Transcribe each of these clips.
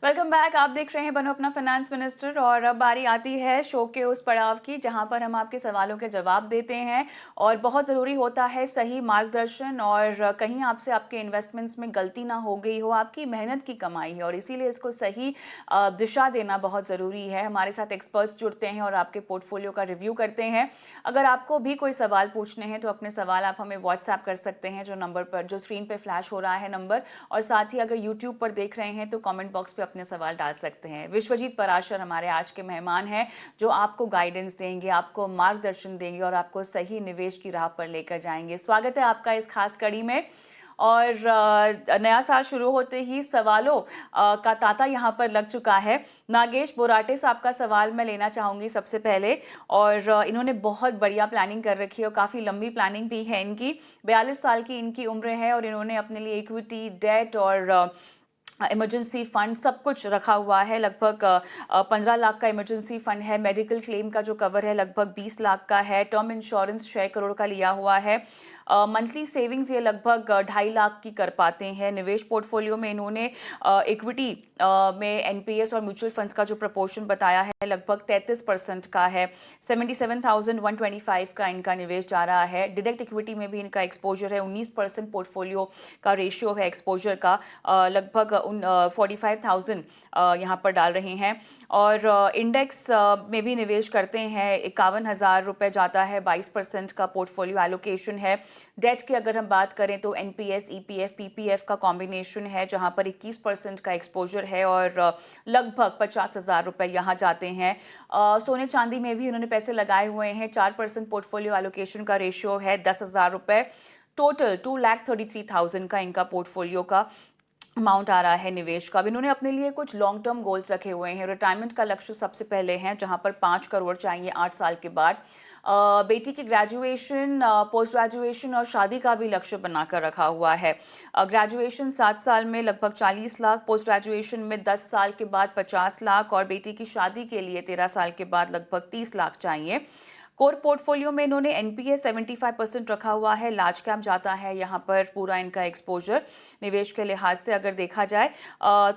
Welcome back. आप देख रहे हैं बनो अपना फाइनेंस मिनिस्टर और अब बारी आती है शो के उस पड़ाव की जहां पर हम आपके सवालों के जवाब देते हैं और बहुत ज़रूरी होता है सही मार्गदर्शन और कहीं आपसे आपके इन्वेस्टमेंट्स में गलती ना हो गई हो, आपकी मेहनत की कमाई है और इसीलिए इसको सही दिशा देना बहुत ज़रूरी है। हमारे साथ एक्सपर्ट्स जुड़ते हैं और आपके पोर्टफोलियो का रिव्यू करते हैं। अगर आपको भी कोई सवाल पूछने हैं तो अपने सवाल आप हमें व्हाट्सएप कर सकते हैं जो नंबर पर जो स्क्रीन पर फ्लैश हो रहा है नंबर, और साथ ही अगर यूट्यूब पर देख रहे हैं तो कमेंट बॉक्स पे अपने सवाल डाल सकते हैं। विश्वजीत पराशर हमारे आज के मेहमान हैं जो आपको गाइडेंस देंगे, आपको मार्गदर्शन देंगे और आपको सही निवेश की राह पर लेकर जाएंगे। स्वागत है आपका इस खास कड़ी में। और नया साल शुरू होते ही सवालों का तांता यहाँ पर लग चुका है। नागेश बोराटे साहब का सवाल मैं लेना चाहूँगी सबसे पहले। और इन्होंने बहुत बढ़िया प्लानिंग कर रखी है और काफ़ी लंबी प्लानिंग भी है इनकी। 42 साल की इनकी उम्र है और इन्होंने अपने लिए इक्विटी, डेट और इमरजेंसी फंड सब कुछ रखा हुआ है। लगभग 15 लाख का इमरजेंसी फंड है। मेडिकल क्लेम का जो कवर है लगभग 20 लाख का है। टर्म इंश्योरेंस 6 करोड़ का लिया हुआ है। मंथली सेविंग्स ये लगभग 2.5 लाख की कर पाते हैं। निवेश पोर्टफोलियो में इन्होंने इक्विटी में एनपीएस और म्यूचुअल फंड्स का जो प्रपोर्शन बताया है लगभग 33% का है। 77,125 का इनका निवेश जा रहा है। डायरेक्ट इक्विटी में भी इनका एक्सपोजर है। 19% पोर्टफोलियो का रेशियो है एक्सपोजर का। लगभग 45,000 यहाँ पर डाल रहे हैं। और इंडेक्स में भी निवेश करते हैं। 51,000 रुपये जाता है। 22% का पोर्टफोलियो एलोकेशन है। डेट की अगर हम बात करें तो एनपीएस, ईपीएफ, पीपीएफ का कॉम्बिनेशन है जहां पर 21% का एक्सपोजर है और लगभग 50,000 रुपये यहाँ जाते हैं। सोने चांदी में भी उन्होंने पैसे लगाए हुए हैं। 4% पोर्टफोलियो एलोकेशन का रेशियो है। 10,000 रुपये टोटल 2,33,000 का इनका पोर्टफोलियो का अमाउंट आ रहा है निवेश का। अब इन्होंने अपने लिए कुछ लॉन्ग टर्म गोल्स रखे हुए हैं। रिटायरमेंट का लक्ष्य सबसे पहले है जहां पर 5 करोड़ चाहिए 8 साल के बाद। बेटी की ग्रेजुएशन, पोस्ट ग्रेजुएशन और शादी का भी लक्ष्य बनाकर रखा हुआ है। ग्रेजुएशन 7 साल में लगभग 40 लाख, पोस्ट ग्रेजुएशन में 10 साल के बाद 50 लाख और बेटी की शादी के लिए 13 साल के बाद लगभग 30 लाख चाहिए। कोर पोर्टफोलियो में इन्होंने एनपीएस 75% रखा हुआ है। लार्ज कैप जाता है यहाँ पर पूरा इनका एक्सपोजर निवेश के लिहाज से अगर देखा जाए।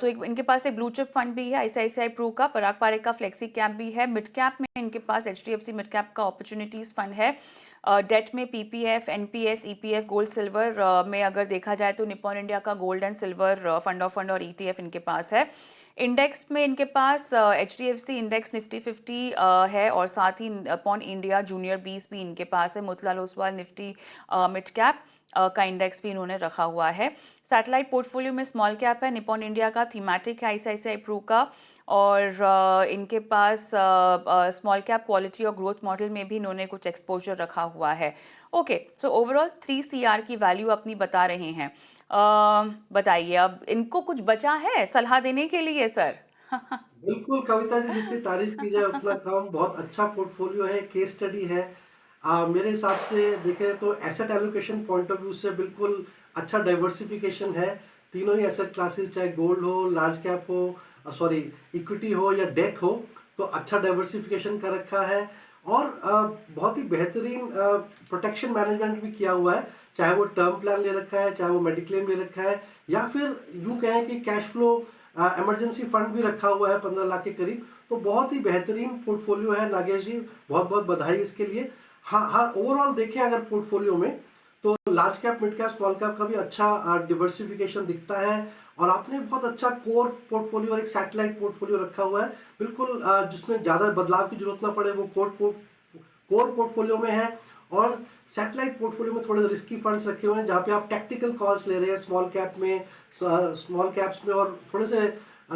तो इनके पास एक ब्लू चिप फंड भी है आईसीआईसीआई प्रू का। पराग पारेख का फ्लेक्सी कैप भी है। मिड कैप में इनके पास एचडीएफसी मिड कैप का अपॉर्चुनिटीज फंड है। डेट में PPF, NPS, EPF, gold silver में अगर देखा जाए तो निप्पॉन इंडिया का gold and silver fund of fund और ईटीएफ इनके पास है। इंडेक्स में इनके पास एचडीएफसी इंडेक्स निफ्टी 50 है और साथ ही निप्पॉन इंडिया जूनियर 20 भी इनके पास है। Motilal Oswal Nifty mid cap का इंडेक्स भी इन्होंने रखा हुआ है। सैटेलाइट पोर्टफोलियो में स्मॉल कैप है। निप्पॉन इंडिया का थीमेटिक है आईसीआईसीआई प्रू का। और इनके पास स्मॉल कैप क्वालिटी और ग्रोथ मॉडल में भी इन्होंने कुछ एक्सपोजर रखा हुआ है। ओके, सो ओवरऑल 3 CR की वैल्यू अपनी बता रहे हैं। बताइए अब इनको कुछ बचा है सलाह देने के लिए सर? बिल्कुल कविता जी, जितनी तारीफ की जाए उतना कम। बहुत अच्छा पोर्टफोलियो है, केस स्टडी है। मेरे हिसाब से देखें तो asset allocation point of view से बिल्कुल अच्छा डाइवर्सिफिकेशन है। तीनों ही एसेट क्लासेस, चाहे गोल्ड हो, लार्ज कैप हो, सॉरी इक्विटी हो या डेट हो, तो अच्छा डाइवर्सिफिकेशन कर रखा है। और बहुत ही बेहतरीन प्रोटेक्शन मैनेजमेंट भी किया हुआ है। चाहे वो टर्म प्लान ले रखा है, चाहे वो मेडिक्लेम ले रखा है, या फिर यूं कहें कि कैश फ्लो इमरजेंसी फंड भी रखा हुआ है 15 लाख के करीब। तो बहुत ही बेहतरीन पोर्टफोलियो है नागेश जी, बहुत बहुत बधाई इसके लिए। हाँ हाँ, ओवरऑल देखें अगर पोर्टफोलियो में तो large cap, mid cap, small cap का भी अच्छा डिवर्सिफिकेशन दिखता है। और आपने बहुत अच्छा कोर पोर्टफोलियो और एक सैटेलाइट पोर्टफोलियो रखा हुआ है, बिल्कुल जिसमें ज़्यादा बदलाव की जरूरत ना पड़े, वो कोर पोर्टफोलियो में है। और सैटेलाइट पोर्टफोलियो में थोड़े रिस्की फंड्स रखे हुए हैं जहाँ पे आप टैक्टिकल कॉल्स ले रहे हैं स्मॉल कैप में, स्मॉल कैप्स में, और थोड़े से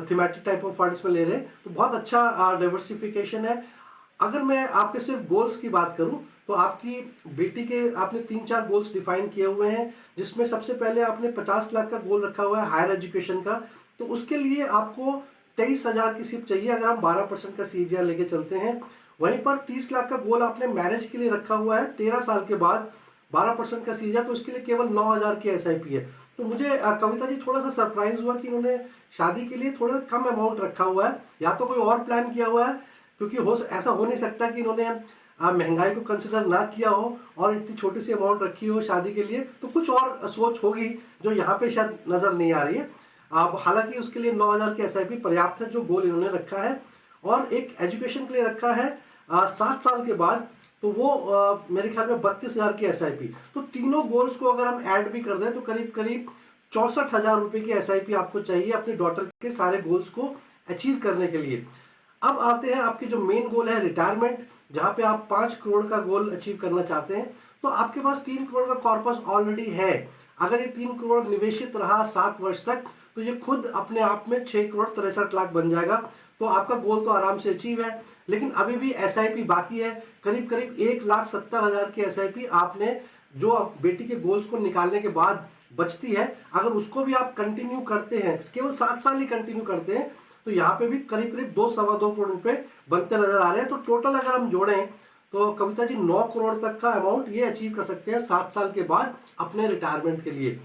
थीमेटिक टाइप ऑफ फंड्स में ले रहे हैं। तो बहुत अच्छा डाइवर्सिफिकेशन है। अगर मैं आपके सिर्फ गोल्स की बात करूं तो आपकी बेटी के आपने 3-4 गोल्स डिफाइन किए हुए हैं, जिसमें सबसे पहले आपने 50 लाख का गोल रखा हुआ है हायर एजुकेशन का। तो उसके लिए आपको 23,000 की सिप चाहिए अगर हम 12% का सीजीआर लेके चलते हैं। वहीं पर 30 लाख का गोल आपने मैरिज के लिए रखा हुआ है 13 साल के बाद, 12% का सीजीआर, तो उसके लिए केवल 9,000 की एसआईपी है। तो मुझे कविता जी थोड़ा सा सरप्राइज हुआ कि इन्होंने शादी के लिए थोड़ा कम अमाउंट रखा हुआ है, या तो कोई और प्लान किया हुआ है, क्योंकि ऐसा हो नहीं सकता कि इन्होंने महंगाई को कंसिडर ना किया हो और इतनी छोटी सी अमाउंट रखी हो शादी के लिए। तो कुछ और सोच होगी जो यहाँ पे शायद नजर नहीं आ रही है। अब हालांकि उसके लिए 9,000 की एसआईपी पर्याप्त है जो गोल इन्होंने रखा है, और एक एजुकेशन के लिए रखा है 7 साल के बाद, तो वो मेरे ख्याल में 32,000 की एसआईपी। तो तीनों गोल्स को अगर हम ऐड भी कर दें तो करीब करीब 64,000 रुपये की एसआईपी आपको चाहिए अपनी डॉटर के सारे गोल्स को अचीव करने के लिए। अब आते हैं आपके जो मेन गोल है रिटायरमेंट, जहां पे आप 5 करोड़ का गोल अचीव करना चाहते हैं। तो आपके पास 3 करोड़ का कॉर्पस ऑलरेडी है। अगर ये 3 करोड़ निवेशित रहा 7 वर्ष तक, तो ये खुद अपने आप में 6 करोड़ 63 लाख बन जाएगा। तो आपका गोल तो आराम से अचीव है, लेकिन अभी भी एसआईपी बाकी है। करीब करीब 1,70,000 की एसआईपी आपने जो बेटी के गोल्स को निकालने के बाद बचती है, अगर उसको भी आप कंटिन्यू करते हैं, केवल 7 साल ही कंटिन्यू करते हैं, तो यहाँ पे भी करीब करीब 2 करोड़ रुपए बनते नजर आ रहे हैं। तो टोटल अगर हम जोड़ें तो कविता जी 9 करोड़ तक का अमाउंट ये अचीव कर सकते हैं 7 साल के बाद अपने रिटायरमेंट के लिए।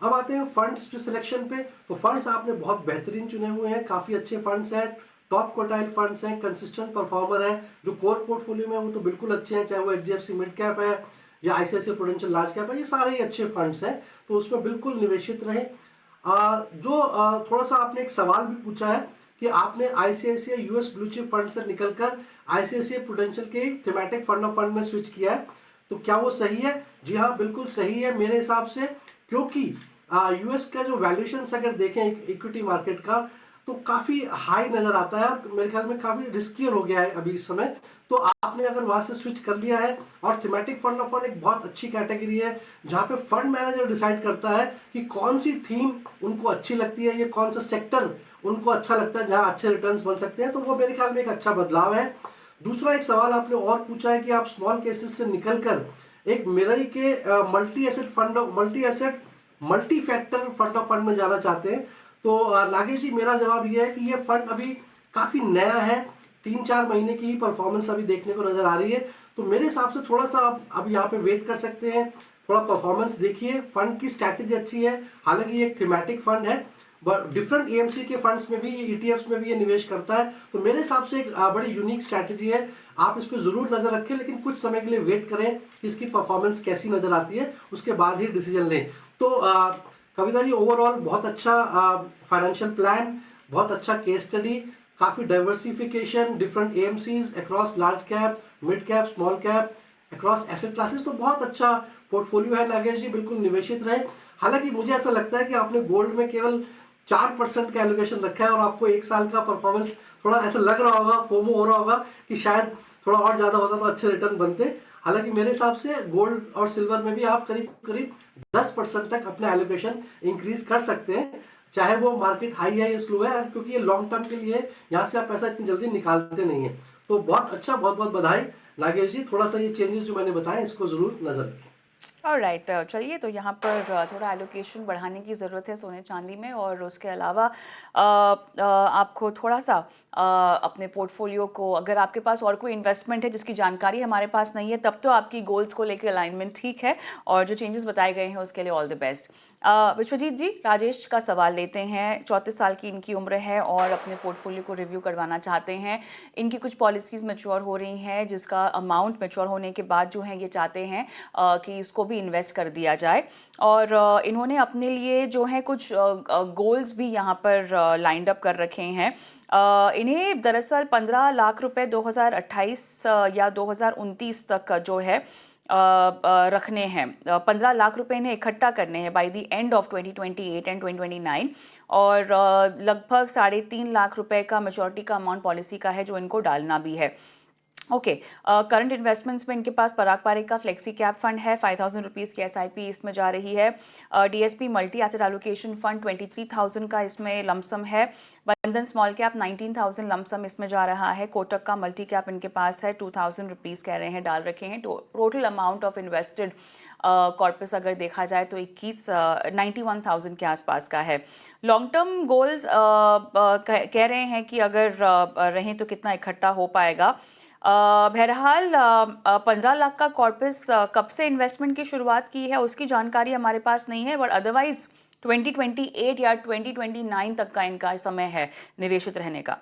अब आते हैं फंड्स के सिलेक्शन पे। तो फंड्स आपने बहुत बेहतरीन चुने हुए हैं, काफी अच्छे फंड्स हैं, टॉप क्वार्टाइल फंड्स हैं, कंसिस्टेंट परफॉर्मर हैं। जो कोर पोर्टफोलियो में वो तो बिल्कुल अच्छे हैं, चाहे वो एचडीएफसी मिड कैप है या आईसीआईसीआई प्रूडेंशियल लार्ज कैप है, ये सारे ही अच्छे फंड्स हैं, तो उसमें बिल्कुल निवेशित रहे। थोड़ा सा आपने एक सवाल भी पूछा है कि आपने ICICI US blue chip fund से निकलकर आईसीआईसीआई प्रूडेंशियल के थीमेटिक फंड ऑफ फंड में स्विच किया है, तो क्या वो सही है? जी हाँ, बिल्कुल सही है मेरे हिसाब से, क्योंकि यूएस का जो वैल्यूएशन अगर देखें इक्विटी मार्केट का, तो काफी हाई नजर आता है, मेरे ख्याल में काफी रिस्कियर हो गया है अभी इस समय। तो आपने अगर वहां से स्विच कर लिया है, और थीमेटिक फंड ऑफ फंड एक बहुत अच्छी कैटेगरी है जहां पे फंड मैनेजर डिसाइड करता है कि कौन सी थीम उनको अच्छी लगती है, ये कौन सा सेक्टर उनको अच्छा लगता है जहां अच्छे रिटर्न्स बन सकते हैं, तो वो मेरे ख्याल में एक अच्छा बदलाव है। दूसरा एक सवाल आपने और पूछा है कि आप स्मॉल केसेस से निकलकर एक मिरई के multi factor fund of fund में जाना चाहते हैं। तो नागेश जी, मेरा जवाब यह है कि ये फंड अभी काफी नया है, 3-4 महीने की ही परफॉर्मेंस अभी देखने को नजर आ रही है। तो मेरे हिसाब से थोड़ा सा आप अब यहाँ पे वेट कर सकते हैं, थोड़ा परफॉर्मेंस देखिए। फंड की स्ट्रैटेजी अच्छी है, हालांकि ये एक थीमेटिक फंड है, डिफरेंट एएमसी के फंड्स में भी, ईटीएफ्स में भी ये निवेश करता है। तो मेरे हिसाब से एक बड़ी यूनिक स्ट्रैटेजी है, आप इस पर जरूर नजर रखें, लेकिन कुछ समय के लिए वेट करें कि इसकी परफॉर्मेंस कैसी नजर आती है, उसके बाद ही डिसीजन लें। तो कविता जी, ओवरऑल बहुत अच्छा फाइनेंशियल प्लान, बहुत अच्छा केस स्टडी, काफी diversification, different AMCs across large cap, mid cap, small cap, across asset classes, तो बहुत अच्छा पोर्टफोलियो है नागेश जी, बिल्कुल निवेशित रहे। हालांकि मुझे ऐसा लगता है कि आपने गोल्ड में केवल 4% का एलोकेशन रखा है, और आपको 1 साल का परफॉर्मेंस थोड़ा ऐसा लग रहा होगा, फोमो हो रहा होगा कि शायद थोड़ा और ज्यादा होता तो अच्छे रिटर्न बनते। हालांकि मेरे हिसाब से गोल्ड और सिल्वर में भी आप करीब करीब 10% तक अपना एलोकेशन इंक्रीज कर सकते हैं, चाहे वो मार्केट हाई है या स्लो है, क्योंकि ये लॉन्ग टर्म के लिए, यहाँ से आप पैसा इतनी जल्दी निकालते नहीं है। तो बहुत अच्छा, बहुत बहुत बधाई नागेश जी। थोड़ा सा ये चेंजेस जो मैंने बताए इसको जरूर नजर रखें। ऑलराइट, चलिए, तो यहाँ पर थोड़ा एलोकेशन बढ़ाने की ज़रूरत है सोने चांदी में, और उसके अलावा आपको थोड़ा सा अपने पोर्टफोलियो को, अगर आपके पास और कोई इन्वेस्टमेंट है जिसकी जानकारी हमारे पास नहीं है, तब तो आपकी गोल्स को लेकर अलाइनमेंट ठीक है, और जो चेंजेस बताए गए हैं उसके लिए ऑल द बेस्ट। विश्वजीत जी, राजेश का सवाल लेते हैं। 34 साल की इनकी उम्र है और अपने पोर्टफोलियो को रिव्यू करवाना चाहते हैं। इनकी कुछ पॉलिसीज़ मैच्योर हो रही हैं, जिसका अमाउंट मैच्योर होने के बाद जो है ये चाहते हैं कि इसको भी इन्वेस्ट कर दिया जाए, और इन्होंने अपने लिए जो है कुछ गोल्स भी यहाँ पर लाइंड अप कर रखे हैं। इन्हें दरअसल 15 लाख रुपए 2028 या 2029 तक जो है रखने हैं। 15 लाख रुपए इन्हें इकट्ठा करने हैं by the end of 2028 and 2029, और लगभग 3.5 लाख रुपए का मेच्योरिटी का अमाउंट पॉलिसी का है जो इनको डालना भी है। ओके, करंट इन्वेस्टमेंट्स में इनके पास पराग पारिक का फ्लेक्सी कैप फंड है, 5,000 रुपीज़ की एसआईपी इसमें जा रही है। DSP multi asset allocation fund 23,000 का इसमें लमसम है। बंधन स्मॉल कैप 19,000 लमसम इसमें जा रहा है। कोटक का मल्टी कैप इनके पास है, 2,000 रुपीज़ कह रहे हैं डाल रखे हैं। Total amount of invested corpus अगर देखा जाए तो 91,000 के आसपास का है। लॉन्ग टर्म गोल्स कह रहे हैं कि अगर रहें तो कितना इकट्ठा हो पाएगा। बहरहाल 15 लाख का कॉर्पस कब से इन्वेस्टमेंट की शुरुआत की है उसकी जानकारी हमारे पास नहीं है, बट अदरवाइज 2028 या 2029 तक का इनका समय है निवेशित रहने का।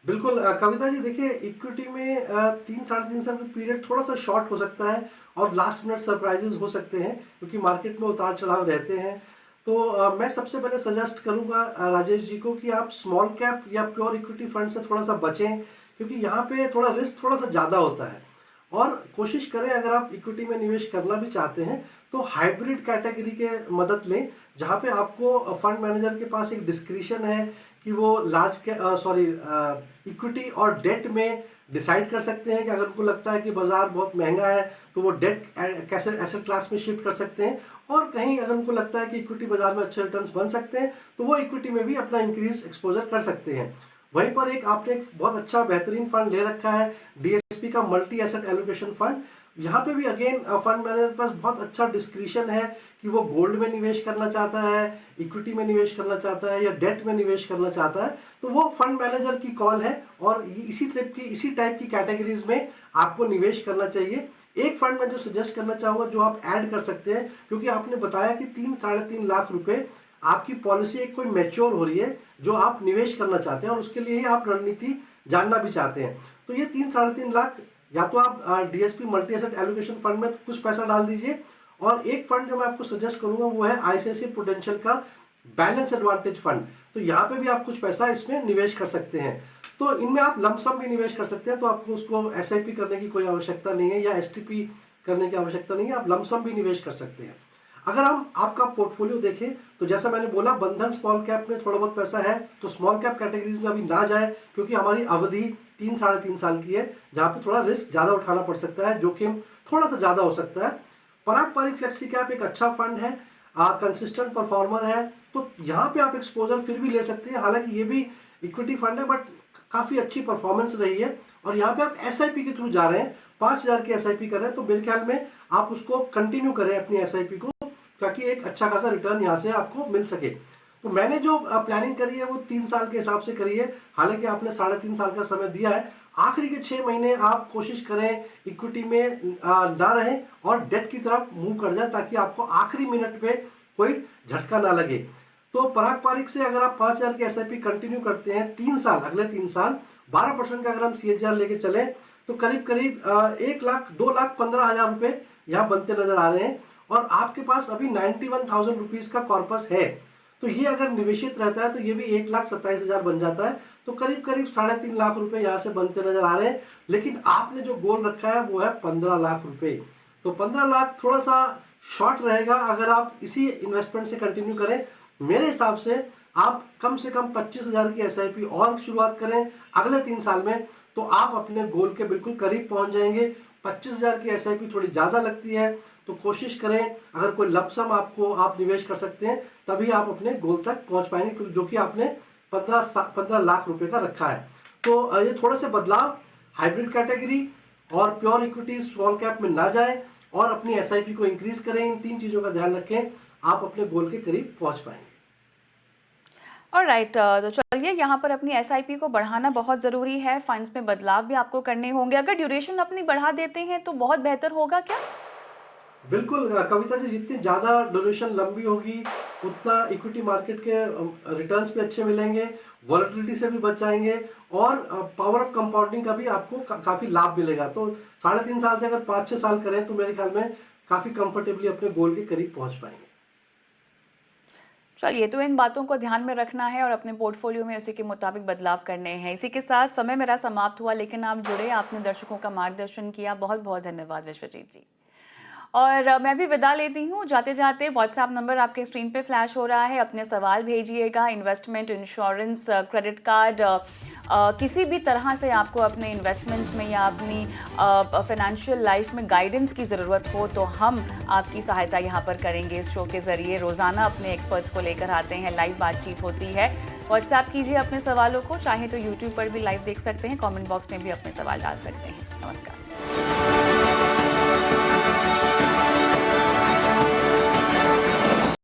बिल्कुल कविता जी, देखिए इक्विटी में 3-3.5 साल का पीरियड थोड़ा सा शॉर्ट हो सकता है, और लास्ट मिनट सरप्राइजेस हो सकते हैं, क्योंकि मार्केट में उतार चढ़ाव रहते हैं। तो मैं सबसे पहले सजेस्ट करूंगा राजेश जी को कि आप स्मॉल कैप या प्योर इक्विटी फंड से थोड़ा सा बचें, क्योंकि यहाँ पे थोड़ा रिस्क थोड़ा सा ज़्यादा होता है। और कोशिश करें अगर आप इक्विटी में निवेश करना भी चाहते हैं तो हाइब्रिड कैटेगरी के मदद लें, जहाँ पे आपको फंड मैनेजर के पास एक डिस्क्रिशन है कि वो इक्विटी और डेट में डिसाइड कर सकते हैं कि अगर उनको लगता है कि बाजार बहुत महंगा है तो वो डेट कैसे एसेट क्लास में शिफ्ट कर सकते हैं, और कहीं अगर उनको लगता है कि इक्विटी बाजार में अच्छे रिटर्न्स बन सकते हैं तो वो इक्विटी में भी अपना इंक्रीज एक्सपोजर कर सकते हैं। वहीं पर आपने एक बहुत अच्छा बेहतरीन फंड ले रखा है डीएसपी का मल्टी एसेट एलोकेशन फंड। यहाँ पे भी अगेन फंड मैनेजर के पास बहुत अच्छा डिस्क्रिशन है कि वो गोल्ड में निवेश करना चाहता है, इक्विटी में निवेश करना चाहता है या डेट में निवेश करना चाहता है, तो वो फंड मैनेजर की कॉल है और इसी टाइप की कैटेगरीज में आपको निवेश करना चाहिए। एक फंड में जो सजेस्ट करना चाहूँगा जो आप ऐड कर सकते हैं, क्योंकि आपने बताया कि 3-3.5 लाख रुपए आपकी पॉलिसी एक कोई मैच्योर हो रही है जो आप निवेश करना चाहते हैं और उसके लिए ही आप रणनीति जानना भी चाहते हैं, तो ये 3-3.5 लाख या तो आप DSP multi asset allocation fund में कुछ पैसा डाल दीजिए, और एक फंड जो मैं आपको सजेस्ट करूंगा वो है आईसीआईसीआई प्रूडेंशियल का बैलेंस एडवांटेज फंड। तो यहाँ पे भी आप कुछ पैसा इसमें निवेश कर सकते हैं। तो इनमें आप लमसम भी निवेश कर सकते हैं, तो आपको उसको एसआईपी करने की कोई आवश्यकता नहीं है या एसटीपी करने की आवश्यकता नहीं है, आप लमसम भी निवेश कर सकते हैं। अगर हम आपका पोर्टफोलियो देखें तो जैसा मैंने बोला बंधन स्मॉल कैप में थोड़ा बहुत पैसा है, तो स्मॉल कैप कैटेगरीज में अभी ना जाए क्योंकि हमारी अवधि 3-3.5 साल की है, जहाँ पे थोड़ा रिस्क ज़्यादा उठाना पड़ सकता है, जोखिम थोड़ा सा ज़्यादा हो सकता है। पारंपरिक फ्लेक्सी कैप एक अच्छा फंड है, कंसिस्टेंट परफॉर्मर है, तो यहाँ पे आप एक्सपोजर फिर भी ले सकते हैं। हालांकि ये भी इक्विटी फंड है बट काफ़ी अच्छी परफॉर्मेंस रही है, और यहाँ पे आप एसआईपी के थ्रू जा रहे हैं, 5,000 की एसआईपी कर रहे हैं, तो मेरे ख्याल में आप उसको कंटिन्यू करें अपनी एसआईपी को, ताकि एक अच्छा खासा रिटर्न यहाँ से आपको मिल सके। तो मैंने जो प्लानिंग करी है वो 3 साल के हिसाब से करी है, हालांकि आपने 3.5 साल का समय दिया है। आखिरी के 6 महीने आप कोशिश करें इक्विटी में ना रहें और डेट की तरफ मूव कर जाए, ताकि आपको आखिरी मिनट पे कोई झटका ना लगे। तो पारंपरिक से अगर आप 5,000 की एसआईपी कंटिन्यू करते हैं 3 साल, अगले 3 साल 12% का अगर हम सीएजीआर लेके चले तो करीब 1,02,15,000 रुपए यहाँ बनते नजर आ रहे हैं, और आपके पास अभी 91,000 रुपीज का कॉर्पस है। तो ये अगर निवेशित रहता है तो ये भी 1,27,000 बन जाता है, तो करीब 3.5 लाख रुपए यहाँ से बनते नजर आ रहे हैं। लेकिन आपने जो गोल रखा है वो है 15 लाख रुपए, तो 15 लाख थोड़ा सा शॉर्ट रहेगा अगर आप इसी इन्वेस्टमेंट से कंटिन्यू करें। मेरे हिसाब से आप कम से कम 25,000 की एसआईपी और शुरुआत करें अगले 3 साल में, तो आप अपने गोल के बिल्कुल करीब पहुंच जाएंगे। 25,000 की एसआईपी थोड़ी ज़्यादा लगती है, तो कोशिश करें अगर कोई लमसम आप निवेश कर सकते हैं तभी आप अपने गोल तक पहुंच पाएंगे, जो कि आपने 15 लाख रुपए का रखा है। तो ये थोड़े से बदलाव हाइब्रिड कैटेगरी और प्योर इक्विटी स्मॉल कैप में ना जाएं और अपनी एसआईपी को इंक्रीज करें, इन 3 चीज़ों का ध्यान रखें, आप अपने गोल के करीब पहुंच पाएंगे। ऑलराइट, तो चलिए यहाँ पर अपनी एसआईपी को बढ़ाना बहुत ज़रूरी है, फंड्स में बदलाव भी आपको करने होंगे। अगर ड्यूरेशन अपनी बढ़ा देते हैं तो बहुत बेहतर होगा क्या? बिल्कुल कविता जी, जितनी ज़्यादा ड्यूरेशन लंबी होगी उतना इक्विटी मार्केट के रिटर्न्स भी अच्छे मिलेंगे, वॉलेटिलिटी से भी बच जाएंगे, और पावर ऑफ कंपाउंडिंग का भी आपको काफ़ी लाभ मिलेगा। तो 3.5 साल से अगर 5-6 साल करें तो मेरे ख्याल में काफ़ी कंफर्टेबली अपने गोल के करीब पहुंच पाएंगे। चलिए, तो इन बातों को ध्यान में रखना है और अपने पोर्टफोलियो में उसी के मुताबिक बदलाव करने हैं। इसी के साथ समय मेरा समाप्त हुआ, लेकिन आप जुड़े, आपने दर्शकों का मार्गदर्शन किया, बहुत बहुत धन्यवाद विश्वजीत जी। और मैं भी विदा लेती हूँ। जाते जाते व्हाट्सएप नंबर आपके स्क्रीन पे फ्लैश हो रहा है, अपने सवाल भेजिएगा। इन्वेस्टमेंट, इंश्योरेंस, क्रेडिट कार्ड, किसी भी तरह से आपको अपने इन्वेस्टमेंट्स में या अपनी फाइनेंशियल लाइफ में गाइडेंस की ज़रूरत हो तो हम आपकी सहायता यहाँ पर करेंगे। इस शो के ज़रिए रोज़ाना अपने एक्सपर्ट्स को लेकर आते हैं, लाइव बातचीत होती है। व्हाट्सएप कीजिए अपने सवालों को, चाहे तो यूट्यूब पर भी लाइव देख सकते हैं, कमेंट बॉक्स में भी अपने सवाल डाल सकते हैं। नमस्कार।